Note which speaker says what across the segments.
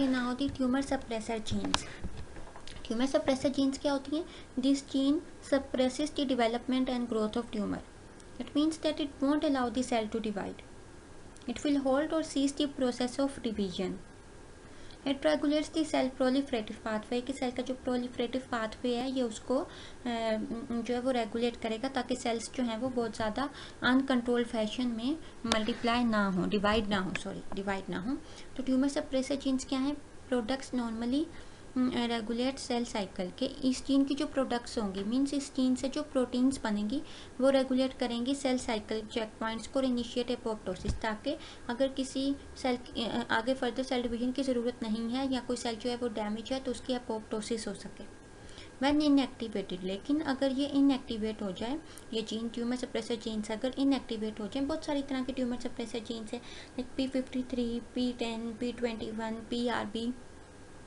Speaker 1: Okay, now the tumour suppressor genes. Tumour suppressor genes क्या होती हैं? This gene suppresses the development and growth of tumor. It means that it won't allow the cell to divide. It will halt or cease the process of division. It regulates the cell proliferative pathway, कि cell का जो proliferative pathway है ये उसको जो है वो regulate करेगा ताकि सेल्स जो हैं वो बहुत ज़्यादा अनकंट्रोल्ड फैशन में मल्टीप्लाई ना हो, डिवाइड ना हो। तो ट्यूमर सप्रेसर जीन्स क्या है? Products normally regulate cell cycle के इस जीन की जो प्रोडक्ट्स होंगी, मीन्स इस जीन से जो प्रोटीन्स बनेंगी वो रेगुलेट करेंगी सेल साइकिल चेक पॉइंट्स को, इनिशिएट एपोप्टोसिस, ताकि अगर किसी सेल आगे फर्दर सेल डिवीजन की ज़रूरत नहीं है या कोई सेल जो है वो डैमेज है तो उसकी एपोप्टोसिस हो सके। वैन इनएक्टिवेटेड, लेकिन अगर ये इनएक्टिवेट हो जाए, ये जीन ट्यूमर सप्रेसर जीन्स अगर इनएक्टिवेट हो जाए, बहुत सारी तरह के ट्यूमर सप्रेसर जीन्स है like P53, P10, P21, PRB,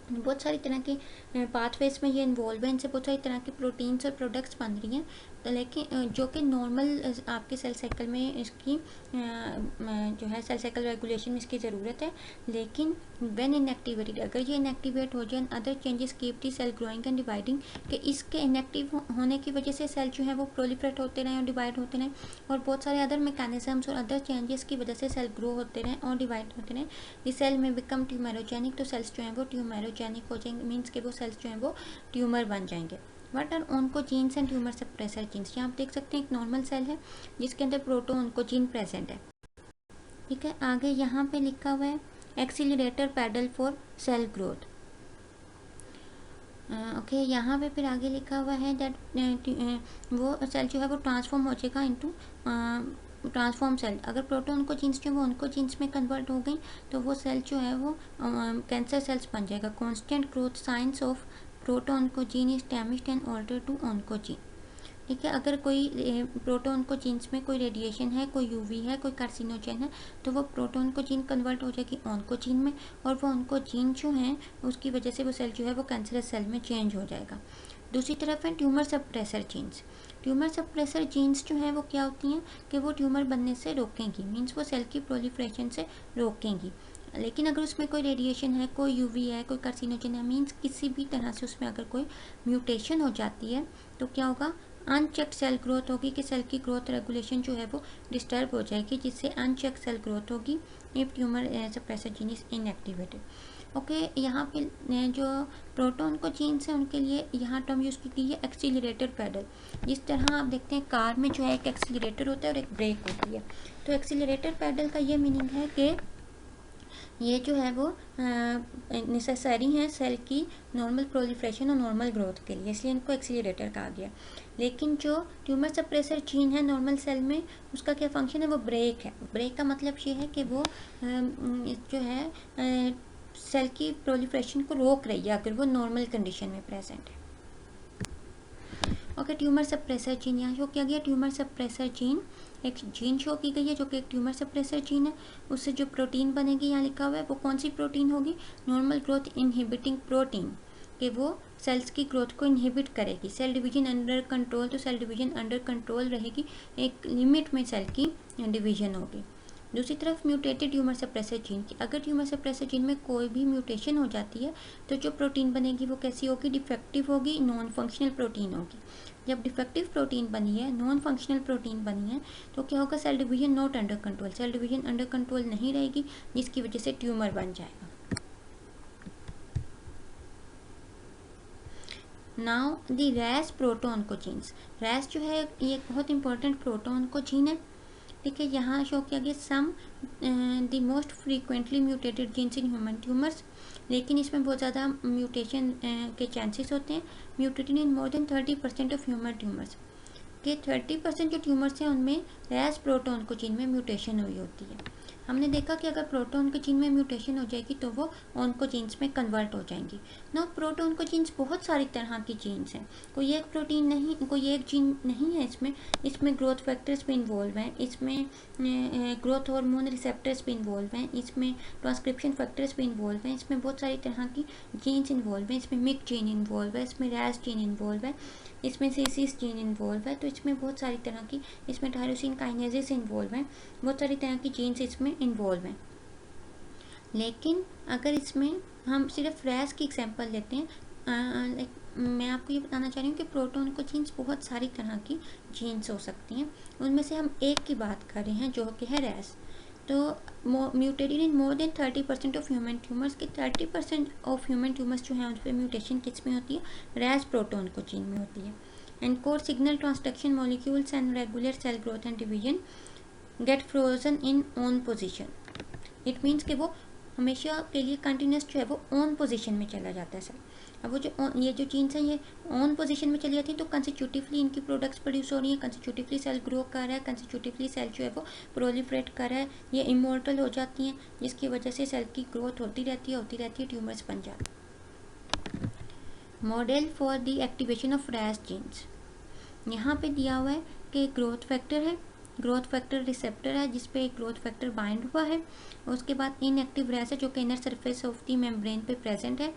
Speaker 1: बहुत सारी तरह के पाथवेज में ये इन्वॉल्व है। इनसे बहुत सारी तरह की प्रोटीन्स और प्रोडक्ट्स बन रही हैं, तो लेकिन जो कि नॉर्मल आपके सेल साइकिल में इसकी जो है सेल साइकिल रेगुलेशन में इसकी ज़रूरत है। लेकिन व्हेन इनएक्टिवेटेड, अगर ये इनएक्टिवेट हो जाए, other changes keep the cell growing and dividing, कि इसके इनएक्टिव होने की वजह से सेल जो है वो प्रोलिफरेट होते रहें और डिवाइड होते रहें, और बहुत सारे अदर मैकेनिज्म्स और अदर चेंजेस की वजह से सेल ग्रो होते रहें और डिवाइड होते रहें, इस सेल में बिकम ट्यूमरोजेनिक, तो सेल्स जो हैं वो ट्यूमरोजेनिक हो जाएंगे, मीन्स के वो सेल्स जो हैं वो ट्यूमर बन जाएंगे। What are oncogenes and tumour suppressor genes? यहाँ आप देख सकते हैं एक नॉर्मल सेल है जिसके अंदर प्रोटो ऑन्कोजीन प्रेजेंट है, ठीक है। आगे यहाँ पे लिखा हुआ है accelerator pedal for cell growth. Okay, यहाँ पे फिर आगे लिखा हुआ है दैट वो सेल जो है वो ट्रांसफॉर्म हो जाएगा इनटू ट्रांसफॉर्म सेल। अगर प्रोटोन को जीन्स जो है वो उनको जीन्स में कन्वर्ट हो गई तो वो सेल जो है वो कैंसर सेल्स बन जाएगा। Constant growth science of protooncogene is damaged and altered to oncogene, ठीक है। अगर कोई प्रोटोऑन्कोजीन्स में कोई रेडिएशन है, कोई यूवी है, कोई कार्सिनोजेन है, तो वो प्रोटोऑन्कोजीन कन्वर्ट हो जाएगी ऑन्कोजीन में, और वो ऑन्कोजीन जो है उसकी वजह से वो सेल जो है वो कैंसरस सेल में चेंज हो जाएगा। दूसरी तरफ है tumour suppressor genes. Tumour suppressor genes जो है वो क्या होती हैं कि वो ट्यूमर बनने से रोकेंगी, मीन्स वो सेल की प्रोलिफरेशन से रोकेंगी। लेकिन अगर उसमें कोई रेडिएशन है, कोई यूवी है, कोई कार्सिनोजन है, मीन्स किसी भी तरह से उसमें अगर कोई म्यूटेशन हो जाती है तो क्या होगा? अनचेक्ड सेल ग्रोथ होगी, कि सेल की ग्रोथ रेगुलेशन जो है वो डिस्टर्ब हो जाएगी, जिससे अनचेक्ड सेल ग्रोथ होगी if tumour suppressor gene is inactivated. Okay, यहाँ पे जो प्रोटोन को जीन्स है उनके लिए यहाँ टर्म यूज़ की गई है एक्सीलरेटर पैडल। जिस तरह आप देखते हैं कार में जो है एक एक्सीलरेटर होता है और एक ब्रेक होती है, तो एक्सीलरेटर पैडल का ये मीनिंग है कि ये जो है वो नेसेसरी है सेल की नॉर्मल प्रोलिफरेशन और नॉर्मल ग्रोथ के लिए, इसलिए इनको एक्सीलरेटर कहा गया। लेकिन जो ट्यूमर सप्रेसर जीन है नॉर्मल सेल में, उसका क्या फंक्शन है? वो ब्रेक है। ब्रेक का मतलब ये है कि वो जो है सेल की प्रोलिफरेशन को रोक रही है अगर वो नॉर्मल कंडीशन में प्रेजेंट है। ओके, ट्यूमर सप्रेसर जीन यहाँ शो किया गया। ट्यूमर सप्रेसर जीन एक जीन शो की गई है जो कि एक ट्यूमर सप्रेसर जीन है। उससे जो प्रोटीन बनेगी यहाँ लिखा हुआ है, वो कौन सी प्रोटीन होगी? नॉर्मल ग्रोथ इनहिबिटिंग प्रोटीन, कि वो सेल्स की ग्रोथ को इनहिबिट करेगी। सेल डिवीजन अंडर कंट्रोल, तो सेल डिवीजन अंडर कंट्रोल रहेगी, एक लिमिट में सेल की डिवीजन होगी। दूसरी तरफ म्यूटेटेड ट्यूमर सप्रेसर जीन की, अगर ट्यूमर सप्रेसर जीन में कोई भी म्यूटेशन हो जाती है तो जो प्रोटीन बनेगी वो कैसी होगी? डिफेक्टिव होगी, नॉन फंक्शनल प्रोटीन होगी। जब डिफेक्टिव प्रोटीन बनी है, नॉन फंक्शनल प्रोटीन बनी है, तो क्या होगा? Cell division not under control, cell division under control नहीं रहेगी, जिसकी वजह से ट्यूमर बन जाएगा। Now the रैस प्रोटोऑन्कोजीन्स। रैस जो है ये एक बहुत इंपॉर्टेंट प्रोटोऑन्कोजीन है, ठीक है। यहाँ शो किया गया some the most frequently mutated genes in human tumours, लेकिन इसमें बहुत ज़्यादा म्यूटेशन के चांसेस होते हैं। Mutated in more than 30% of human tumours, के 30% जो ट्यूमर्स हैं उनमें रैस प्रोटोऑन्कोजीन में म्यूटेशन हुई होती है। हमने देखा कि अगर प्रोटोऑन्कोजीन में म्यूटेशन हो जाएगी तो वो ऑन्कोजीन्स में कन्वर्ट हो जाएंगी। ना प्रोटोऑन्कोजीन्स बहुत सारी तरह की जीन्स हैं, कोई एक प्रोटीन नहीं, कोई एक जीन नहीं है इसमें ग्रोथ फैक्टर्स भी इन्वॉल्व हैं, इसमें ग्रोथ हार्मोन रिसेप्टर्स भी इन्वॉल्व हैं, इसमें ट्रांसक्रिप्शन फैक्टर्स भी इन्वॉल्व हैं, इसमें बहुत सारी तरह की जीन्स इन्वॉल्व हैं, इसमें मिक जीन इन्वॉल्व है, इसमें रैस जीन इन्वॉल्व है, इसमें सीसिस जीन इन्वॉल्व है, तो इसमें बहुत सारी तरह की, इसमें टायरोसिन काइनेजेस इन्वॉल्व हैं, बहुत सारी तरह की जीन्स इसमें इन्वॉल्व हैं। लेकिन अगर इसमें हम सिर्फ रैस की एग्जांपल लेते हैं, मैं आपको ये बताना चाह रही हूँ कि प्रोटोन को जीन्स बहुत सारी तरह की जीन्स हो सकती हैं, उनमें से हम एक की बात कर रहे हैं जो कि है रैस। तो mutated in more than 30% of human tumours के 30% ऑफ ह्यूमन ट्यूमर्स जो हैं उन पर म्यूटेशन किस में होती है, रैस प्रोटोन को जीन में होती है। And core signal transduction molecules and regular cell growth and division get frozen in on position. It means कि वो हमेशा के लिए कंटिन्यूस जो है वो ऑन पोजीशन में चला जाता है सर। अब वो जो ये जो जीन्स हैं ये ऑन पोजीशन में चली जाती हैं, तो कंसिक्यूटिवली इनकी प्रोडक्ट्स प्रोड्यूस हो रही हैं, कंसिक्यूटिवली सेल ग्रो कर रहा है, कंसिक्यूटिवली सेल जो है वो प्रोलिफरेट कर रहा है, ये इमोर्टल हो जाती हैं, जिसकी वजह से सेल की ग्रोथ होती रहती है, ट्यूमर्स बन जाते हैं। Model for the activation of ras genes, यहाँ पे दिया हुआ है कि ग्रोथ फैक्टर है, ग्रोथ फैक्टर रिसेप्टर है जिस पे एक ग्रोथ फैक्टर बाइंड हुआ है। उसके बाद इनएक्टिव रैस है जो कि inner surface of the membrane पे प्रेजेंट है।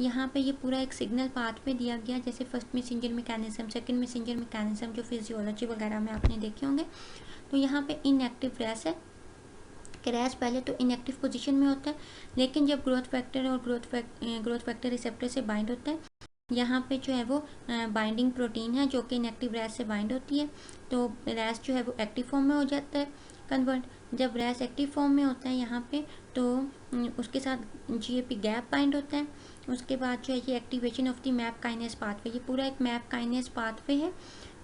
Speaker 1: यहाँ पे ये पूरा एक सिग्नल पाथ पे दिया गया, जैसे first messenger mechanism, second messenger mechanism जो फिजियोलॉजी वगैरह में आपने देखे होंगे। तो यहाँ पे इनएक्टिव रैस है कि रैस पहले तो इनएक्टिव पोजीशन में होता है, लेकिन जब ग्रोथ फैक्टर और ग्रोथ फैक्टर रिसेप्टर से बाइंड होता है, यहाँ पे जो है वो बाइंडिंग प्रोटीन है जो कि इनएक्टिव रैस से बाइंड होती है, तो रैस जो है वो एक्टिव फॉर्म में हो जाता है कन्वर्ट। जब रैस एक्टिव फॉर्म में होता है यहाँ पे, तो उसके साथ जीएपी गैप बाइंड होता है। उसके बाद जो है ये activation of the map kinase pathway, ये पूरा एक मैप काइनेस पाथवे है।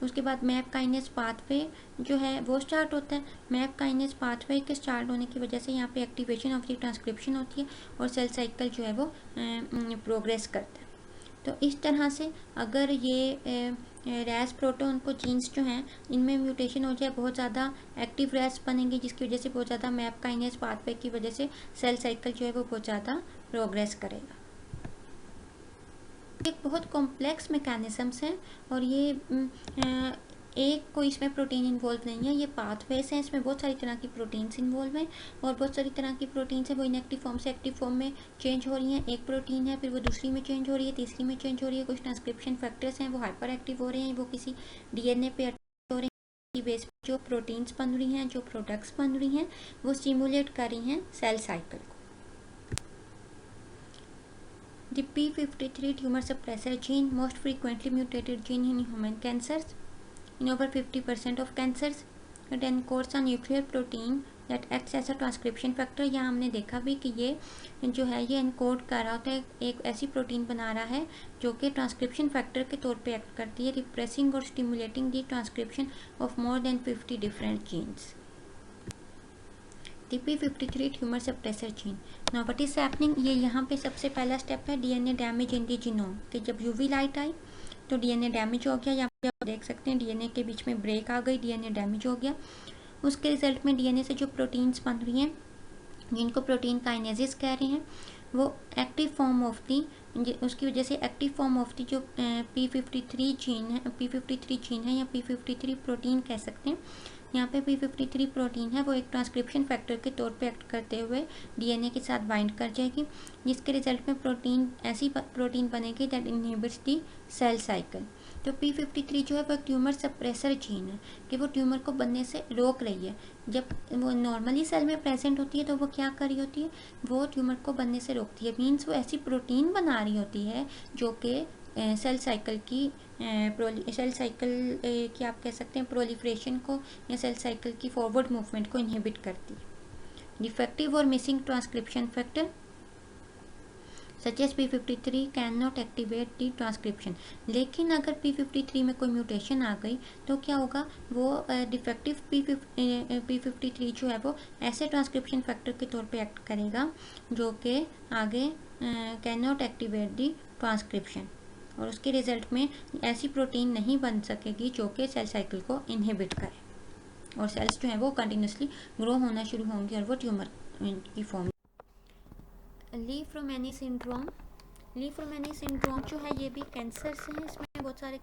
Speaker 1: उसके बाद मैप काइनेस पाथवे जो है वो स्टार्ट होता है। मैप काइनेस पाथवे के स्टार्ट होने की वजह से यहाँ पे एक्टिवेशन ऑफ द ट्रांसक्रिप्शन होती है और सेल साइकिल जो है वो प्रोग्रेस करता है। तो इस तरह से अगर ये रैस प्रोटोन को जीन्स जो हैं इनमें म्यूटेशन हो जाए, बहुत ज़्यादा एक्टिव रैस बनेंगे जिसकी वजह से बहुत ज़्यादा मैप काइनेस पाथवे की वजह से सेल साइकिल जो है वो बहुत ज़्यादा प्रोग्रेस करेगा। एक बहुत कॉम्प्लेक्स मैकेनिज्म्स हैं और ये एक कोई इसमें प्रोटीन इन्वॉल्व नहीं है, ये पाथवेज हैं, इसमें बहुत सारी तरह की प्रोटीन्स इन्वॉल्व हैं और बहुत सारी तरह की प्रोटीन्स हैं वो इनएक्टिव फॉर्म से एक्टिव फॉर्म में चेंज हो रही हैं। एक प्रोटीन है फिर वो दूसरी में चेंज हो रही है, तीसरी में चेंज हो रही है। कुछ ट्रांसक्रिप्शन फैक्टर्स हैं वो हाइपर एक्टिव हो रहे हैं, वो किसी डीएनए पे हो रहे हैं, बेस जो प्रोटीन्स बन रही हैं, जो प्रोडक्ट्स बन रही हैं वो स्टिमुलेट कर रही हैं सेल साइकिल को। The p53 tumor suppressor gene, most frequently mutated gene in human cancers. In over 50% of cancers, it encodes a nuclear protein that acts as a transcription factor। यहाँ हमने देखा भी कि ये जो है ये एनकोड कर रहा होता है, एक ऐसी प्रोटीन बना रहा है जो कि ट्रांसक्रिप्शन फैक्टर के तौर पे एक्ट करती है, रिप्रेसिंग और stimulating the transcription of more than 50 different genes. p53 tumour suppressor gene. Now what is happening, ये यहाँ पे सबसे पहला स्टेप है DNA damage in the genome, कि जब यूवी लाइट आई तो डीएनए डैमेज हो गया। यहाँ पे आप देख सकते हैं डीएनए के बीच में ब्रेक आ गई, डीएनए डैमेज हो गया। उसके रिजल्ट में डीएनए से जो प्रोटीन्स बन रही हैं जिनको प्रोटीन काइनेसिस कह रहे हैं, वो एक्टिव फॉर्म ऑफ दी, उसकी वजह से एक्टिव फॉर्म ऑफ दी जो p53 जीन है, p53 जीन है या p53 प्रोटीन कह सकते हैं। यहाँ पे p53 प्रोटीन है वो एक ट्रांसक्रिप्शन फैक्टर के तौर पे एक्ट करते हुए डीएनए के साथ बाइंड कर जाएगी, जिसके रिजल्ट में प्रोटीन ऐसी प्रोटीन बनेगी that inhibits the cell cycle. तो p53 जो है वो एक ट्यूमर सप्रेसर जीन है कि वो ट्यूमर को बनने से रोक रही है। जब वो नॉर्मली सेल में प्रेजेंट होती है तो वो क्या कर रही होती है, वो ट्यूमर को बनने से रोकती है। मीन्स वो ऐसी प्रोटीन बना रही होती है जो कि सेल साइकिल की आप कह सकते हैं प्रोलिफरेशन को या सेल साइकिल की फॉरवर्ड मूवमेंट को इनहिबिट करती है। डिफेक्टिव और missing transcription factor such as p53 can not activate the transcription. लेकिन अगर p53 में कोई म्यूटेशन आ गई तो क्या होगा, वो डिफेक्टिव p53 जो है वो ऐसे ट्रांसक्रिप्शन फैक्टर के तौर पे एक्ट करेगा जो कि आगे can not activate the transcription, और उसके रिजल्ट में ऐसी प्रोटीन नहीं बन सकेगी जो कि सेल साइकिल को इनहिबिट करे और सेल्स जो है वो कंटिन्यूसली ग्रो होना शुरू होंगे और वो ट्यूमर की फॉर्म। ली-फ्रोमेनी सिंड्रोम, ली-फ्रोमेनी सिंड्रोम जो है ये भी कैंसर्स हैं, इसमें बहुत सारे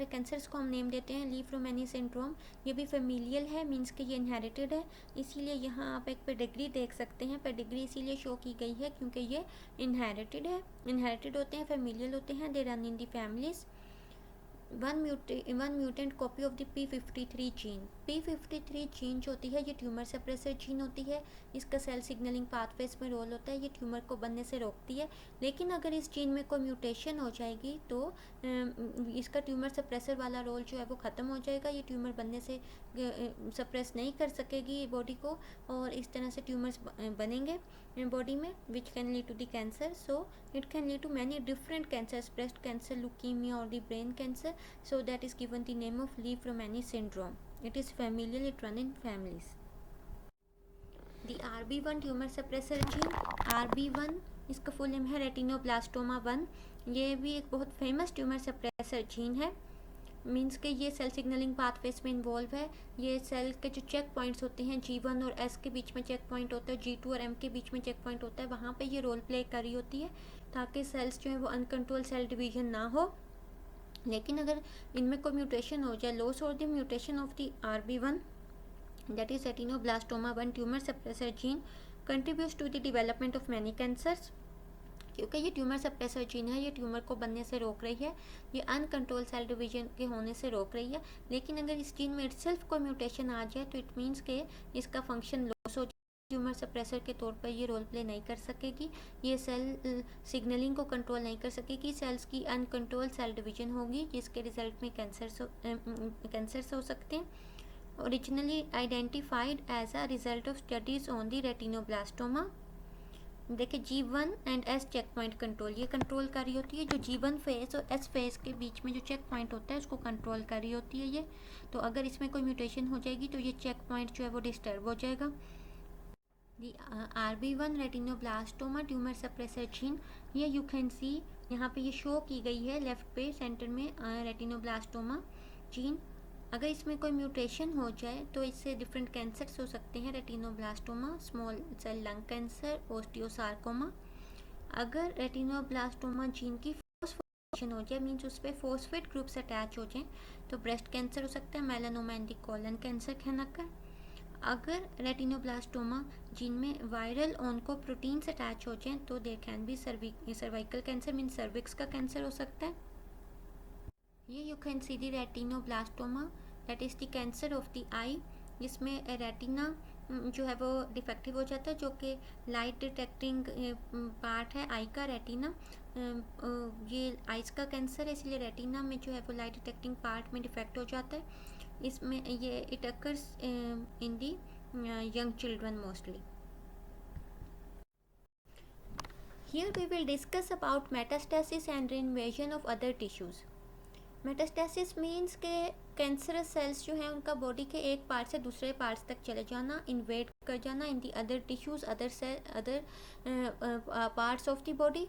Speaker 1: कैंसर्स को हम नेम देते हैं ली-फ्रोमेनी सिंड्रोम। ये भी फेमिलियल है, मींस कि ये इनहेरिटेड है, इसीलिए यहाँ आप एक पेडिग्री देख सकते हैं। पेडिग्री इसीलिए शो की गई है क्योंकि ये इनहेरिटेड है, इनहेरिटेड होते हैं, फेमिलियल होते हैं, they run in the families. One mutant copy of the P53 gene. P53 gene जो होती है ये ट्यूमर सप्रेसर जीन होती है। इसका सेल सिग्नलिंग पाथवेज में रोल होता है, ये ट्यूमर को बनने से रोकती है। लेकिन अगर इस जीन में कोई म्यूटेशन हो जाएगी तो इसका ट्यूमर सप्रेसर वाला रोल जो है वो ख़त्म हो जाएगा। ये ट्यूमर बनने से सप्रेस नहीं कर सकेगी बॉडी को, और इस तरह से ट्यूमर्स बनेंगे बॉडी में, which can lead to the cancer. So it can lead to many different cancers, breast cancer, leukemia or the brain cancer. So that is given the name of Li-Fraumeni syndrome. It is familial, it run in families. The RB1 tumour suppressor gene, RB1 इसका full name है retinoblastoma 1। ये भी एक बहुत famous tumour suppressor gene है। Means के ये cell signalling pathways में इन्वॉल्व है। ये सेल के जो चेक पॉइंट्स होते हैं G1 और S के बीच में चेक पॉइंट होता है, G2 और M के बीच में चेक पॉइंट होता है, वहाँ पे ये रोल प्ले कर रही होती है ताकि सेल्स जो है वो अनकंट्रोल सेल डिवीजन ना हो। लेकिन अगर इनमें कोई म्यूटेशन हो जाए, लॉस और the mutation of the RB1 that is retinoblastoma 1 tumour suppressor gene contributes to the development of many cancers. क्योंकि ये ट्यूमर सप्रेसर जीन है, ये ट्यूमर को बनने से रोक रही है, ये अनकंट्रोल सेल डिवीजन के होने से रोक रही है। लेकिन अगर इस जीन में इटसेल्फ कोई म्यूटेशन आ जाए तो इट मीन्स के इसका फंक्शन लॉस हो जाए, ट्यूमर सप्रेसर के तौर पर ये रोल प्ले नहीं कर सकेगी, ये सेल सिग्नलिंग को कंट्रोल नहीं कर सकेगी, सेल्स की अनकंट्रोल सेल डिवीजन होगी जिसके रिजल्ट में कैंसर्स हो सकते हैं। Originally identified as a result of studies on the retinoblastoma. देखिए G1 and S checkpoint control, ये कंट्रोल कर रही होती है जो G1 फेज और S फेज के बीच में जो चेक पॉइंट होता है उसको कंट्रोल कर रही होती है ये। तो अगर इसमें कोई म्यूटेशन हो जाएगी तो ये चेक पॉइंट जो है वो डिस्टर्ब हो जाएगा। दी RB1 retinoblastoma tumour suppressor gene, ये यू कैन सी यहाँ पे ये शो की गई है लेफ्ट पे सेंटर में रेटिनोब्लास्टोमा जीन। अगर इसमें कोई म्यूटेशन हो जाए तो इससे डिफरेंट कैंसर्स हो सकते हैं, retinoblastoma, small cell lung cancer, osteosarcoma. अगर रेटिनोब्लास्टोमा जीन की फॉस्फोराइलेशन हो जाए, मीन्स उस पर फॉस्फेट ग्रुप्स अटैच हो जाएं, तो ब्रेस्ट कैंसर हो सकता है, melanoma and the colon cancer कहलाकर। अगर रेटिनोब्लास्टोमा जीन में वायरल ऑन्कोप्रोटीन्स अटैच हो जाएं तो there can be cervical cancer, means cervix का कैंसर हो सकता है। ये you can see the retinoblastoma that is the cancer of the eye, जिसमें रेटिना जो है वो डिफेक्टिव हो जाता है, जो कि लाइट डिटेक्टिंग पार्ट है आई का, रेटिना। ये आइज़ का कैंसर है, इसलिए रेटिना में जो है वो लाइट डिटेक्टिंग पार्ट में डिफेक्ट हो जाता है। इसमें ये it occurs in the young children mostly. Here we will discuss about metastasis and invasion of other tissues. Metastasis means के कैंसरस सेल्स जो है उनका बॉडी के एक पार्ट से दूसरे पार्ट्स तक चले जाना, इन्वेड कर जाना in the other tissues, other cell, other parts of the body.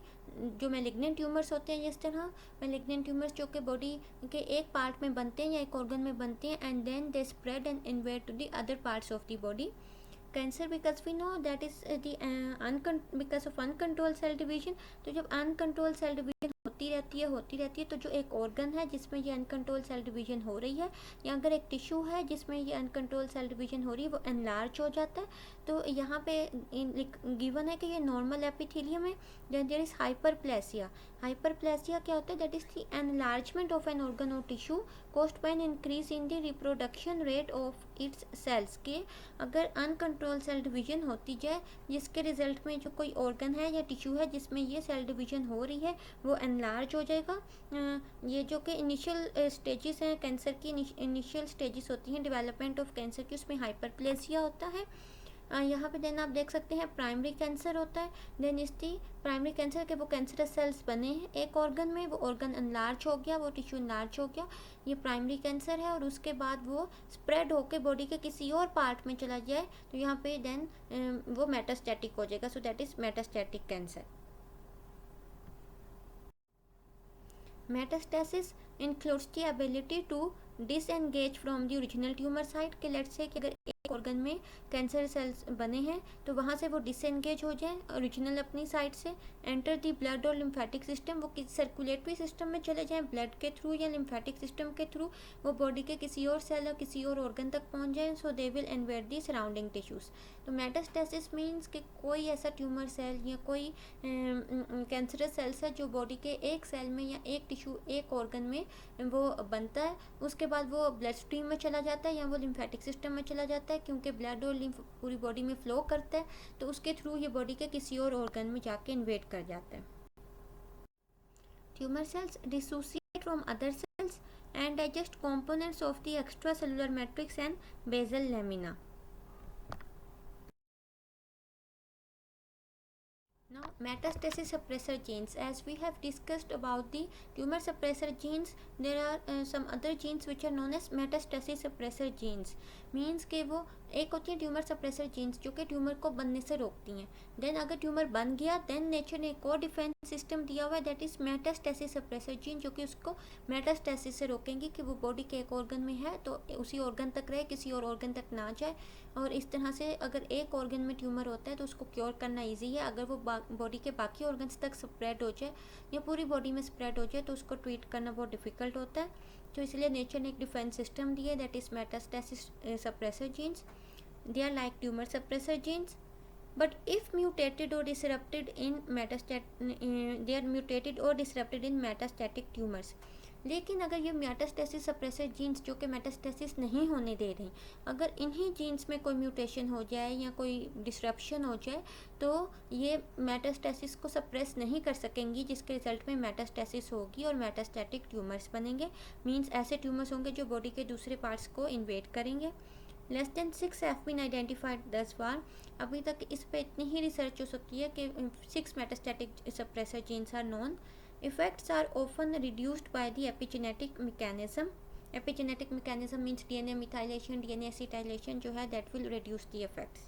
Speaker 1: जो मेलिग्नेंट ट्यूमर्स होते हैं, इस तरह मेलिग्नेंट ट्यूमर्स जो कि बॉडी के एक पार्ट में बनते हैं या एक ऑर्गन में बनते हैं, and then they spread and invade to the other parts of the body. Cancer because we know that is because of uncontrol cell division. तो जब अनकंट्रोल सेल डिवीजन होती रहती है तो जो एक ऑर्गन है जिसमें ये अनकंट्रोल सेल डिवीजन हो रही है, या अगर एक टिश्यू है जिसमें ये अनकंट्रोल सेल डिवीजन हो रही है, वो एनलार्ज हो जाता है। तो यहाँ पे गिवन है कि ये नॉर्मल एपिथेलियम है, then there is hyperplasia. Hyperplasia क्या होता है? That is the enlargement of an organ or tissue caused by an increase in the reproduction rate of its cells. के अगर अनकंट्रोल सेल डिवीजन होती जाए जिसके रिजल्ट में जो कोई ऑर्गन है या टिश्यू है जिसमें ये सेल डिवीजन हो रही है वो एनलार्ज हो जाएगा। ये जो कि इनिशियल स्टेजेस हैं कैंसर की, इनिशियल स्टेजेस होती हैं डेवलपमेंट ऑफ कैंसर की, उसमें हाइपरप्लेसिया होता है। यहाँ पे देन आप देख सकते हैं प्राइमरी कैंसर होता है। देन इसकी प्राइमरी कैंसर के वो कैंसरस सेल्स बने हैं एक ऑर्गन में, वो ऑर्गन एनलार्ज हो गया, वो टिश्यू एनलार्ज हो गया, ये प्राइमरी कैंसर है। और उसके बाद वो स्प्रेड होकर बॉडी के किसी और पार्ट में चला जाए तो यहाँ पे देन वो मेटास्टैटिक हो जाएगा। So that is metastatic cancer. Metastasis includes the ability to disengage from the original tumour site. Okay let's say कि अगर एक ऑर्गन में कैंसर सेल्स बने हैं तो वहाँ से वो डिसएंगेज हो जाए ओरिजिनल अपनी साइड से, एंटर दी ब्लड और लिम्फेटिक सिस्टम, वो किसी सर्कुलेटरी सिस्टम में चले जाएं ब्लड के थ्रू या लिम्फेटिक सिस्टम के थ्रू, वो बॉडी के किसी और सेल या किसी और ऑर्गन तक पहुँच जाए, so they will invade the surrounding tissues. तो मेटास्टेसिस मीन्स कि कोई ऐसा ट्यूमर सेल या कोई कैंसरस सेल्स है जो बॉडी के एक सेल में या एक टिश्यू एक ऑर्गन में वो बनता है, उसके बाद वो ब्लड स्ट्रीम में चला जाता है या वो लिम्फेटिक सिस्टम में चला जाता है, क्योंकि ब्लड और लिम्फ पूरी बॉडी में फ्लो करता है तो उसके थ्रू ये बॉडी के किसी और ऑर्गन में जाके इन्वेड कर जाता है। Tumour cells dissociate from other cells and digest components of the extracellular matrix and basal lamina. Now metastasis suppressor genes, as we have discussed about the tumor suppressor genes, there are some other genes which are known as metastasis suppressor genes. Means कि वो एक होती है tumour suppressor genes जो कि tumour को बनने से रोकती हैं। देन अगर ट्यूमर बन गया देन नेचर ने एक और डिफेंस सिस्टम दिया हुआ है that is metastasis suppressor gene, जो कि उसको मेटास्टेसिस से रोकेंगे कि वो बॉडी के एक ऑर्गन में है तो उसी ऑर्गन तक रहे, किसी और ऑर्गन तक ना जाए। और इस तरह से अगर एक ऑर्गन में ट्यूमर होता है तो उसको क्योर करना ईजी है। अगर वो बॉडी के बाकी ऑर्गन्स तक स्प्रेड हो जाए या पूरी बॉडी में स्प्रेड हो जाए तो उसको ट्रीट करना बहुत डिफ़िकल्ट होता है। तो इसलिए नेचर ने एक डिफेंस सिस्टम दिया है that is metastasis suppressor genes. They are like tumour suppressor genes but if mutated or disrupted in they are mutated or disrupted in metastatic tumors। लेकिन अगर ये मेटास्टेसिस सप्रेसर जीन्स जो कि metastasis नहीं होने दे रही, अगर इन्हीं जीन्स में कोई म्यूटेशन हो जाए या कोई डिसरप्शन हो जाए तो ये मेटास्टेसिस को सप्रेस नहीं कर सकेंगी, जिसके रिजल्ट में मेटास्टेसिस होगी और मेटास्टेटिक ट्यूमर्स बनेंगे। मीन्स ऐसे ट्यूमर्स होंगे जो बॉडी के दूसरे पार्ट्स को इन्वेड करेंगे। Less than 6 have been identified दस बार। अभी तक इस पर इतनी ही रिसर्च हो सकती है कि 6 metastatic suppressor genes are known. Effects are often reduced by the epigenetic mechanism. Epigenetic mechanism means DNA methylation, DNA acetylation जो है that will reduce the effects.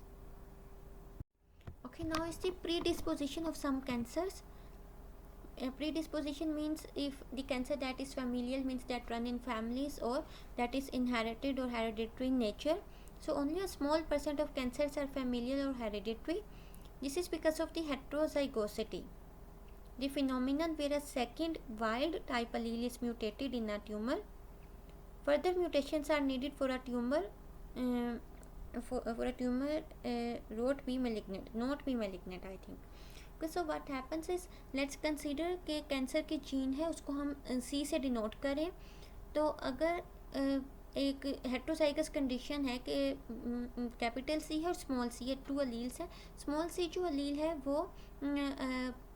Speaker 1: Okay, now is the predisposition of some cancers. Predisposition means if the cancer that is familial means that run in families or that is inherited or hereditary in nature. So only a small percent of cancers are familial or hereditary. This is because of the heterozygosity, the phenomenon where a second wild type allele is mutated in a tumor. Further mutations are needed for a tumor not be malignant I think. Okay, so what happens is let's consider कि cancer की gene है उसको हम C से denote करें। तो अगर एक हेट्रोसाइगस कंडीशन है कि कैपिटल सी है और स्मॉल सी है, 2 अलील्स है। स्मॉल सी जो अलील है वो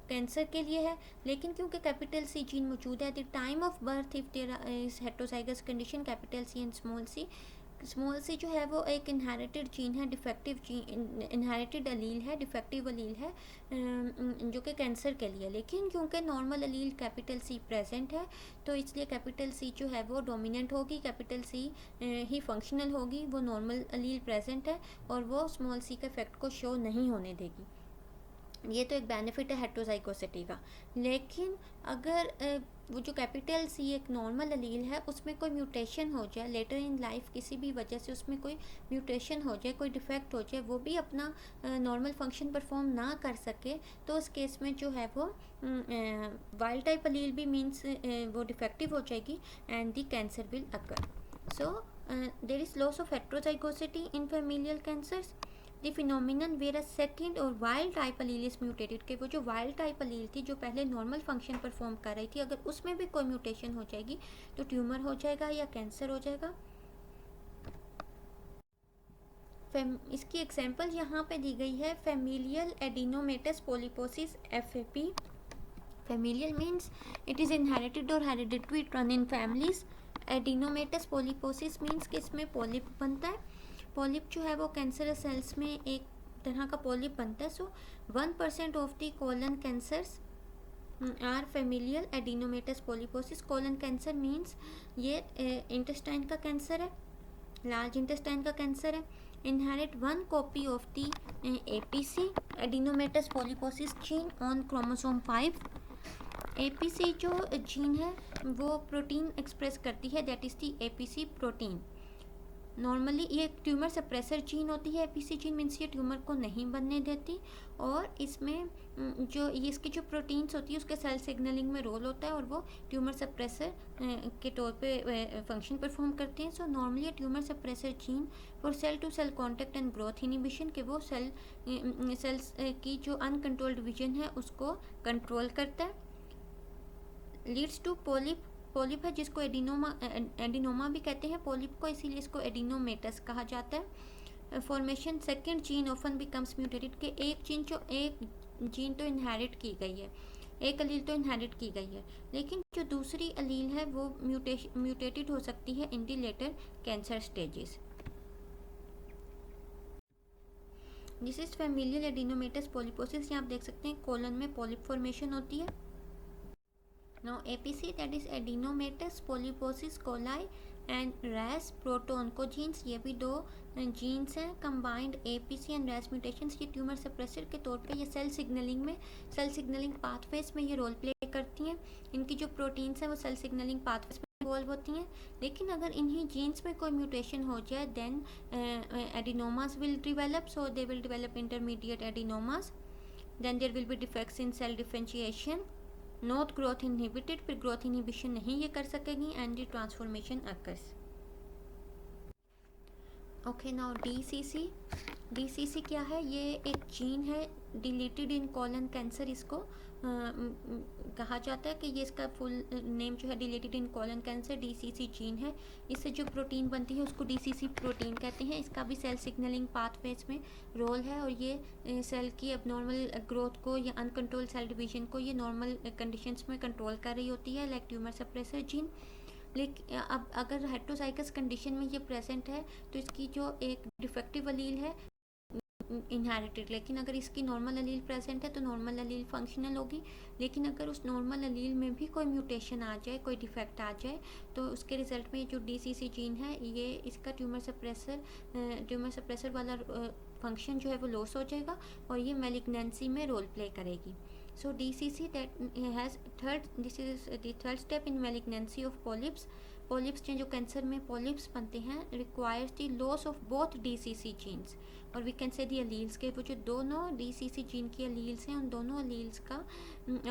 Speaker 1: कैंसर के लिए है, लेकिन क्योंकि कैपिटल सी जीन मौजूद है at the time of birth if there is heterozygous condition capital C and small C जो है वो एक इनहेरिटेड जीन है, डिफेक्टिव जीन इनहेरिटेड अलील है, डिफेक्टिव अलील है जो कि कैंसर के लिए। लेकिन क्योंकि नॉर्मल अलील कैपिटल सी प्रेजेंट है तो इसलिए कैपिटल सी जो है वो डोमिनेंट होगी, कैपिटल सी ही फंक्शनल होगी, वो नॉर्मल अलील प्रेजेंट है और वो स्मॉल सी के इफेक्ट को शो नहीं होने देगी। ये तो एक बेनिफिट है हेट्रोजाइगोसिटी का। लेकिन अगर वो जो कैपिटल सी एक नॉर्मल अलील है उसमें कोई म्यूटेशन हो जाए लेटर इन लाइफ, किसी भी वजह से उसमें कोई म्यूटेशन हो जाए, कोई डिफेक्ट हो जाए, वो भी अपना नॉर्मल फंक्शन परफॉर्म ना कर सके तो उस केस में जो है वो वाइल्ड टाइप अलील भी मीन्स वो डिफेक्टिव हो जाएगी and the cancer will occur. So there is loss of heterozygosity in familial cancers. The phenomenon where a second और wild type allele is mutated, कि वो जो wild type allele थी जो पहले नॉर्मल फंक्शन परफॉर्म कर रही थी अगर उसमें भी कोई म्यूटेशन हो जाएगी तो ट्यूमर हो जाएगा या कैंसर हो जाएगा। इसकी एग्जांपल यहाँ पे दी गई है familial adenomatous polyposis FAP। Familial means it is inherited और hereditary run in families. Adenomatous polyposis means कि इसमें पॉलिप बनता है। पॉलिप जो है वो कैंसर सेल्स में एक तरह का पॉलिप बनता है। So 1% of the colon cancers are familial adenomatous polyposis. Colon cancer means ये इंटेस्टाइन का कैंसर है, लार्ज इंटेस्टाइन का कैंसर है। Inherit 1 copy of the APC adenomatous polyposis gene on chromosome 5। APC जो जीन है वो प्रोटीन एक्सप्रेस करती है that is the APC protein. Normally ये ट्यूमर सप्रेसर जीन होती है। एपीसी जीन मीन्स ये ट्यूमर को नहीं बनने देती, और इसमें जो ये इसकी जो प्रोटीन्स होती है उसके सेल सिग्नलिंग में रोल होता है, और वो ट्यूमर सप्रेसर के तौर पे फंक्शन परफॉर्म करते हैं। So normally tumour suppressor gene for cell to cell contact and growth inhibition, के वो सेल्स की जो अनकंट्रोल्ड डिवीजन है उसको कंट्रोल करता है। लीड्स टू पोलिप है जिसको एडिनोमा भी कहते हैं पोलिप को, इसीलिए इसको एडिनोमेटस कहा जाता है। Formation second gene often becomes mutated, के एक जीन तो इनहेरिट की गई है, एक अलील तो इनहेरिट की गई है, लेकिन जो दूसरी अलील है वो म्यूटेटेड हो सकती है in the later cancer stages. This is familial adenomatous polyposis. यहाँ आप देख सकते हैं कोलन में पोलिप फॉर्मेशन होती है। Now APC, that is adenomatous polyposis coli and RAS proto-oncogenes, ये भी दो जीन्स हैं। Combined APC and RAS mutations ये ट्यूमर सप्रेसर के तौर पे ये सेल सिग्नलिंग पाथवेज में ये रोल प्ले करती हैं। इनकी जो प्रोटीन्स हैं वो सेल सिग्नलिंग पाथवेज में इन्वॉल्व होती हैं, लेकिन अगर इन्हीं जीन्स में कोई म्यूटेशन हो जाए then adenomas will develop, so they will develop intermediate adenomas, then there will be defects in cell differentiation, not growth inhibited, फिर ग्रोथ इनहिबिशन नहीं ये कर सकेगी, and the transformation occurs. Okay, now DCC क्या है? ये एक जीन है डिलीटेड इन कॉलन कैंसर, इसको कहा जाता है कि ये इसका फुल नेम जो है डिलीटेड इन कॉलन कैंसर डीसीसी जीन है। इससे जो प्रोटीन बनती है उसको डीसीसी प्रोटीन कहते हैं। इसका भी सेल सिग्नलिंग पाथवेज में रोल है, और ये सेल की अबनॉर्मल ग्रोथ को या अनकंट्रोल सेल डिवीजन को ये नॉर्मल कंडीशंस में कंट्रोल कर रही होती है, लाइक ट्यूमर सप्रेसर जीन। लेकिन अब अगर हेट्रोसाइगस कंडीशन में ये प्रेजेंट है तो इसकी जो एक डिफेक्टिव अलील है इनहेरिटेड, लेकिन अगर इसकी नॉर्मल अलील प्रेजेंट है तो नॉर्मल अलील फंक्शनल होगी। लेकिन अगर उस नॉर्मल अलील में भी कोई म्यूटेशन आ जाए, कोई डिफेक्ट आ जाए, तो उसके रिजल्ट में जो डीसीसी जीन है ये इसका ट्यूमर सप्रेसर वाला फंक्शन जो है वो लॉस हो जाएगा, और ये मैलिग्नेंसी में रोल प्ले करेगी। So DCC that has this is the third step in malignancy of polyps. Polyps जो कैंसर में polyps बनते हैं requires the loss of both DCC genes, और we can say the alleles के वो जो दोनों DCC जीन की alleles हैं उन दोनों alleles का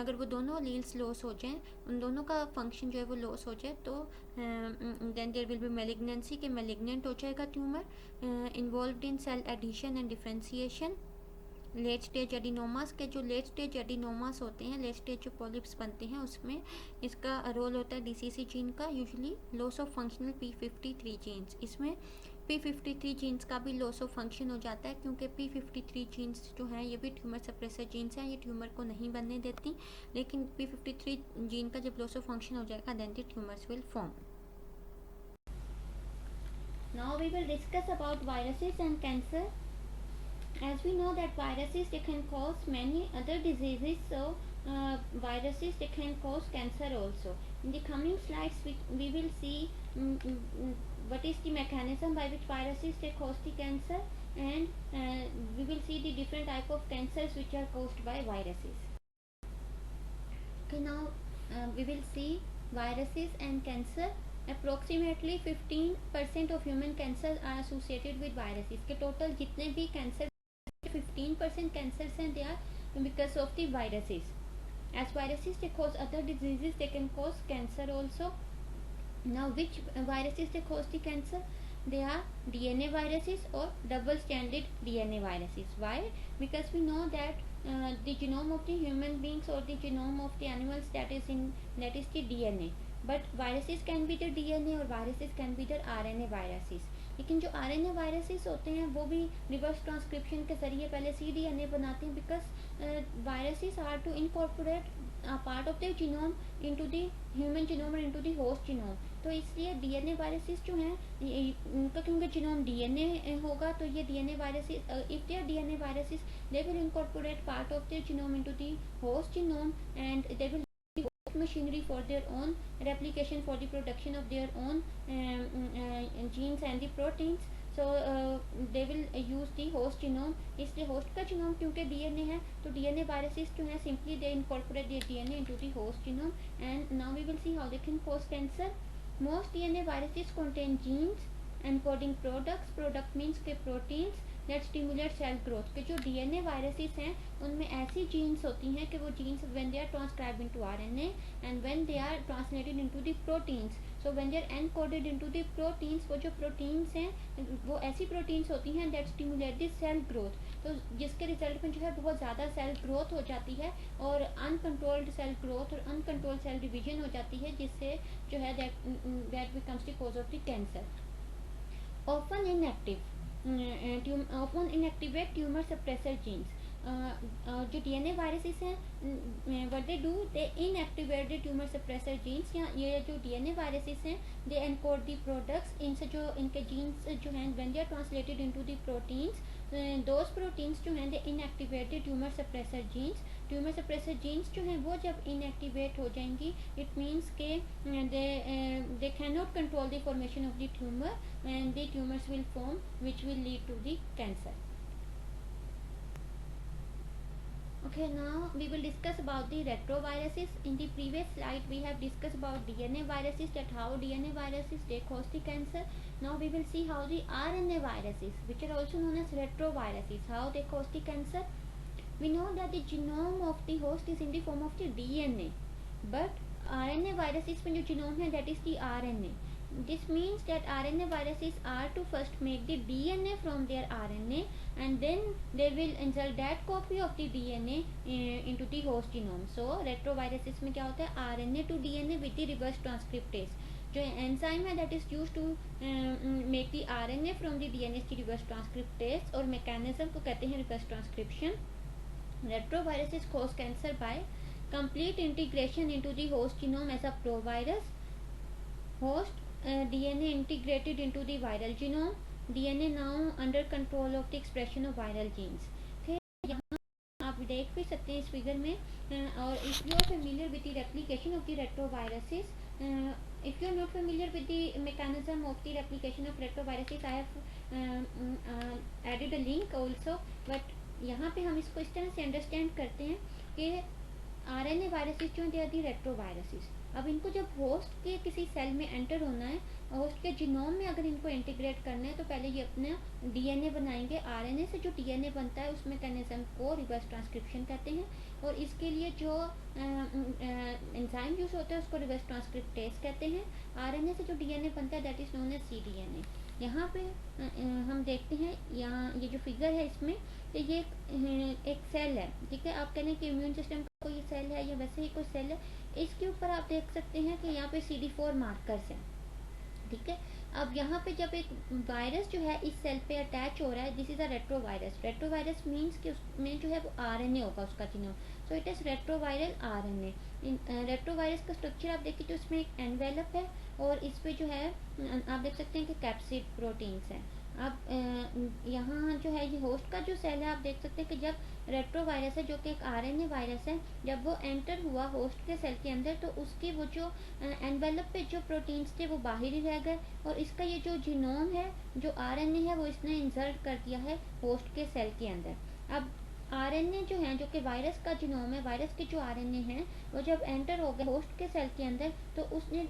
Speaker 1: अगर वो दोनों alleles लॉस हो जाएं, उन दोनों का फंक्शन जो है वो लॉस हो जाए, तो then there will be malignancy, के malignant हो जाएगा ट्यूमर, involved in cell adhesion and differentiation। Late stage adenomas के जो लेट स्टेज एडिनोमास होते हैं, लेट स्टेज जो पॉलिप्स बनते हैं, उसमें इसका रोल होता है डीसीसी जीन का, usually loss of functional P53 genes. इसमें P53 जीन्स का भी लॉस ऑफ फंक्शन हो जाता है, क्योंकि P53 जीन्स जो हैं ये भी ट्यूमर सप्रेसर जीन्स हैं, ये ट्यूमर को नहीं बनने देती, लेकिन P53 जीन का जब लॉस ऑफ फंक्शन हो जाएगा then the tumours will form. Now we will discuss about viruses and cancer. As we know that viruses they can cause many other diseases, so viruses they can cause cancer also. In the coming slides we will see what is the mechanism by which viruses they cause the cancer, and we will see the different type of cancers which are caused by viruses. Okay, now we will see viruses and cancer. Approximately 15% of human cancers are associated with viruses. के total जितने भी cancer 15% cancers and they are because of the viruses. As viruses they cause other diseases, they can cause cancer also. Now which viruses they cause the cancer? They are DNA viruses or double stranded DNA viruses. Why? Because we know that the genome of the human beings or the genome of the animals that is the DNA, but viruses can be the DNA or viruses can be the RNA viruses. लेकिन जो RNA viruses होते हैं वो भी reverse transcription के जरिए पहले cDNA बनाते हैं, because viruses are to incorporate part of the genome into the human genome और इनटू द होस्ट जीनोम। तो इसलिए DNA वायरसेस जो हैं उनका क्योंकि जीनोम DNA होगा, तो ये DNA viruses if they are DNA viruses they will incorporate part of the genome into the host genome, and they will machinery for their own replication, for the production of their own genes and the proteins. So they will use the host genome. इसलिए host का genome क्योंकि DNA है, तो DNA viruses जो है simply they incorporate their DNA into the host genome, and now we will see how they can cause cancer. Most DNA viruses contain genes encoding products, product means के proteins that stimulate cell growth. के जो DNA viruses हैं उनमें ऐसी jeans होती हैं कि वो genes when they are transcribe into RNA and when they are translated into the proteins, so when they are encoded into the proteins, वो जो प्रोटीन्स हैं वो ऐसी प्रोटीन्स होती हैं that stimulate the cell growth, तो जिसके रिजल्ट में जो है बहुत ज़्यादा सेल ग्रोथ हो जाती है और अनकंट्रोल्ड सेल ग्रोथ और अनकंट्रोल्ड सेल डिवीजन हो जाती है, जिससे जो है that becomes the cause of the cancer. often inactive often inactivate tumor suppressor genes। जो डीएनए वायरसेस हैं what they do, they inactivate the tumour suppressor jeans, या ये जो डीएनए वायरसेस हैं दे एनकोड द प्रोडक्ट्स, इनसे जो इनके जीन्स जो हैं when they are translated into the proteins, those proteins जो हैं they inactivate the tumour suppressor genes. Tumour suppressor genes जो हैं वो जब इनएक्टिवेट हो जाएंगी इट मीन्स के they can not control the formation of the tumour and the tumors will form which will lead to the cancer. Okay, now we will discuss about the retroviruses. In the previous slide we have discussed about DNA viruses, that how DNA viruses they cause the cancer. Now we will see how the RNA viruses, which are also known as retroviruses, how they cause the cancer. We know that the genome of the host is in the form of the DNA, but RNA viruses में जो genome है that is the RNA. This means that RNA viruses are to first make the DNA from their RNA and then they will insert that copy of the DNA into the host genome. So retroviruses में क्या होता है, RNA to DNA with the reverse transcriptase, जो enzyme है that is use to make the RNA from the DNA की reverse transcriptase, और mechanism को कहते हैं reverse transcription. Retroviruses cause cancer by complete integration into the host genome as a provirus, host DNA integrated into the viral genome, DNA now under control of the expression of viral genes। फिर यहाँ आप देख भी सकते हैं इस figure में, और if you are familiar with the replication of the retroviruses, if you are not familiar with the mechanism of the replication of retroviruses, I have added a link also, but यहाँ पे हम इसको इस तरह से understand करते हैं कि आरएनए वायरसेस जो दे आर दी रेट्रोवायरसेस। अब इनको जब होस्ट के किसी सेल में एंटर होना है, होस्ट के जीनोम में अगर इनको इंटीग्रेट करना है, तो पहले ये अपना डीएनए बनाएंगे। आरएनए से जो डीएनए बनता है उस मैकेनिज्म को रिवर्स ट्रांसक्रिप्शन कहते हैं, और इसके लिए जो एंजाइम यूज होता है उसको रिवर्स ट्रांसक्रिप्टेज कहते हैं। आरएनए से जो डीएनए बनता है that is known as cDNA. यहाँ पे हम देखते हैं, यहाँ ये जो फिगर है इसमें, तो ये एक सेल है, ठीक है। आप कह लें कि इम्यून सिस्टम का कोई सेल है या वैसे ही कोई सेल है। इसके ऊपर आप देख सकते हैं कि यहाँ पे CD4 मार्कर्स हैं, ठीक है। अब यहाँ पे जब एक वायरस जो है इस सेल पे अटैच हो रहा है, this is a retrovirus. Retrovirus means कि उसमें जो है वो आरएनए होगा उसका genome, so it is retroviral RNA. Retrovirus का स्ट्रक्चर आप देखिए तो इसमें एक एनवेलप है, और इस पे जो है आप देख सकते हैं कि कैप्सिड प्रोटीन्स हैं। अब यहाँ जो है ये होस्ट का जो सेल है, आप देख सकते हैं कि जब रेट्रोवायरस है जो कि एक आरएनए वायरस है, जब वो एंटर हुआ होस्ट के सेल के अंदर, तो उसके वो जो एनवेलप पे जो प्रोटीन्स थे वो बाहर ही रह गए, और इसका ये जो जीनोम है, जो आरएनए है, वो इसने इंसर्ट कर दिया है होस्ट के सेल के अंदर। अब आरएनए जो है, जो कि वायरस का जीनोम है, वायरस के जो आरएनए हैं, वो जब एंटर हो गए होस्ट के सेल के अंदर, तो उसने